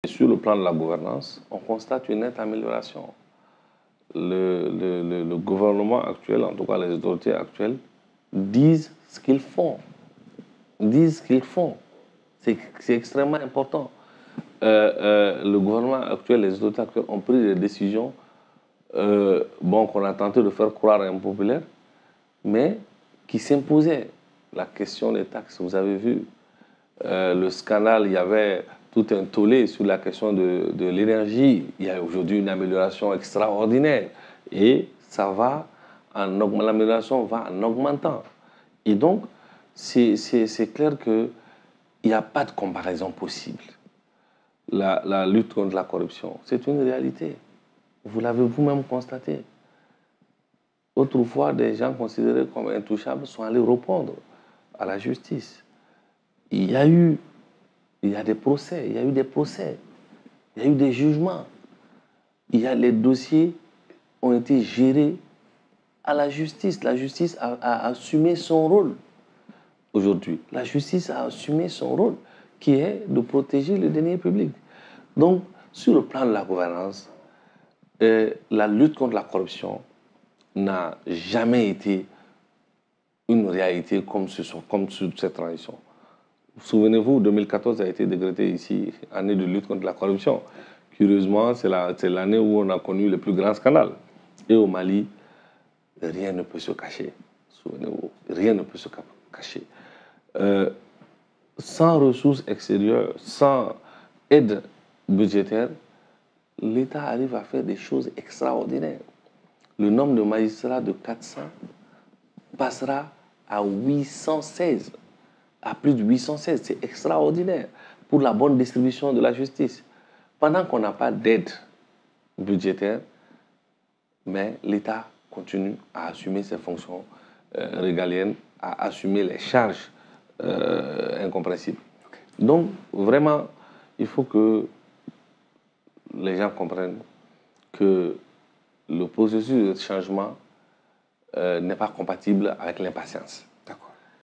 sur le plan de la gouvernance, on constate une nette amélioration. Le gouvernement actuel, en tout cas les autorités actuelles, disent ce qu'ils font. Disent ce qu'ils font. C'est extrêmement important. Le gouvernement actuel, les autorités actuelles ont pris des décisions qu'on a tenté de faire croire impopulaires, mais qui s'imposaient. La question des taxes, vous avez vu, le scandale, il y avait tout un tollé sur la question de l'énergie. Il y a aujourd'hui une amélioration extraordinaire. Et ça va l'amélioration va en augmentant. Et donc, c'est clair qu'il n'y a pas de comparaison possible. La lutte contre la corruption, c'est une réalité. Vous l'avez vous-même constaté. Autrefois, des gens considérés comme intouchables sont allés répondre à la justice. Il y a des procès, il y a eu des jugements. Les dossiers ont été gérés à la justice. La justice a assumé son rôle aujourd'hui. La justice a assumé son rôle, qui est de protéger les deniers publics. Donc, sur le plan de la gouvernance, la lutte contre la corruption n'a jamais été une réalité comme sur cette transition. Souvenez-vous, 2014 a été décrétée ici, année de lutte contre la corruption. Curieusement, c'est l'année où on a connu le plus grand scandale. Et au Mali, rien ne peut se cacher. Souvenez-vous, rien ne peut se cacher. Sans ressources extérieures, sans aide budgétaire, l'État arrive à faire des choses extraordinaires. Le nombre de magistrats de 400 passera à 816, à plus de 816. C'est extraordinaire pour la bonne distribution de la justice. Pendant qu'on n'a pas d'aide budgétaire, mais l'État continue à assumer ses fonctions régaliennes, à assumer les charges incompréhensibles. Donc, vraiment, il faut que les gens comprennent que le processus de changement n'est pas compatible avec l'impatience.